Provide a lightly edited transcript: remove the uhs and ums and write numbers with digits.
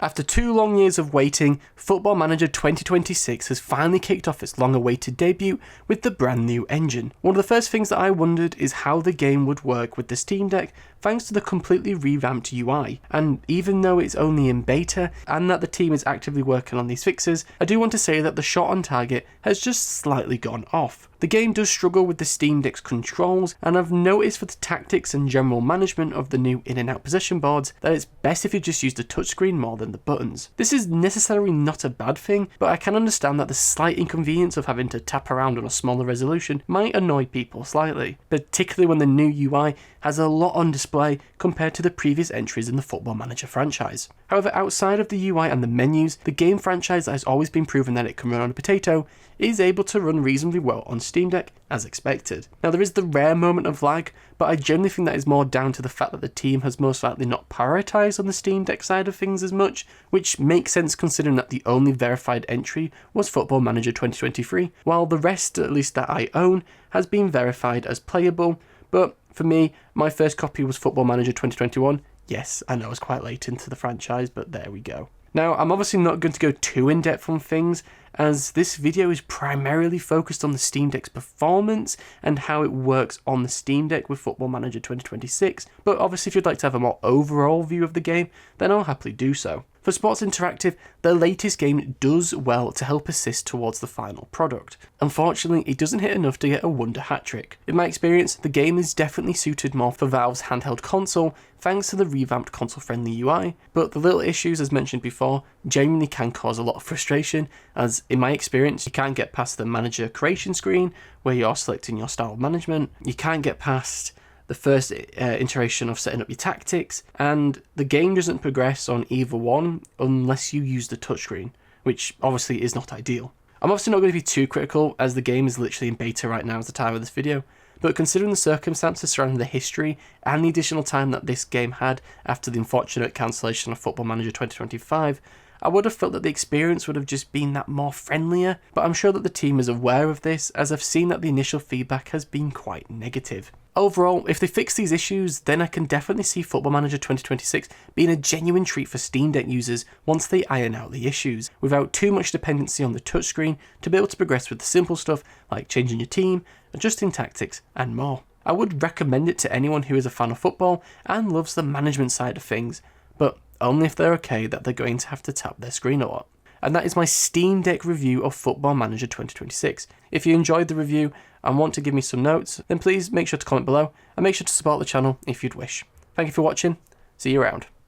After 2 long years of waiting, Football Manager 2026 has finally kicked off its long-awaited debut with the brand new engine. One of the first things that I wondered is how the game would work with the Steam Deck thanks to the completely revamped UI, and even though it's only in beta and that the team is actively working on these fixes, I do want to say that the shot on target has just slightly gone off. The game does struggle with the Steam Deck's controls, and I've noticed for the tactics and general management of the new in and out position boards that it's best if you just use the touchscreen more than the buttons. This is necessarily not a bad thing, but I can understand that the slight inconvenience of having to tap around on a smaller resolution might annoy people slightly, particularly when the new UI has a lot on display compared to the previous entries in the Football Manager franchise. However, outside of the UI and the menus, the game franchise that has always been proven that it can run on a potato is able to run reasonably well on Steam Deck as expected. Now there is the rare moment of lag, but I generally think that is more down to the fact that the team has most likely not prioritised on the Steam Deck side of things as much, which makes sense considering that the only verified entry was Football Manager 2023, while the rest, at least that I own, has been verified as playable. But for me, my first copy was Football Manager 2021. Yes, I know I was quite late into the franchise, but there we go. Now, I'm obviously not going to go too in-depth on things, as this video is primarily focused on the Steam Deck's performance and how it works on the Steam Deck with Football Manager 2026, but obviously if you'd like to have a more overall view of the game, then I'll happily do so. For Sports Interactive, the latest game does well to help assist towards the final product. Unfortunately, it doesn't hit enough to get a wonder hat-trick. In my experience, the game is definitely suited more for Valve's handheld console thanks to the revamped console-friendly UI, but the little issues as mentioned before genuinely can cause a lot of frustration, as in my experience you can't get past the manager creation screen where you're selecting your style of management, you can't get past the first iteration of setting up your tactics, and the game doesn't progress on either one unless you use the touchscreen, which obviously is not ideal. I'm obviously not going to be too critical as the game is literally in beta right now at the time of this video, but considering the circumstances surrounding the history and the additional time that this game had after the unfortunate cancellation of Football Manager 2025, I would have felt that the experience would have just been that more friendlier, but I'm sure that the team is aware of this, as I've seen that the initial feedback has been quite negative. Overall, if they fix these issues, then I can definitely see Football Manager 2026 being a genuine treat for Steam Deck users once they iron out the issues, without too much dependency on the touchscreen to be able to progress with the simple stuff like changing your team, adjusting tactics, and more. I would recommend it to anyone who is a fan of football and loves the management side of things, but only if they're okay that they're going to have to tap their screen a lot. And that is my Steam Deck review of Football Manager 2026. If you enjoyed the review and want to give me some notes, then please make sure to comment below and make sure to support the channel if you'd wish. Thank you for watching, see you around.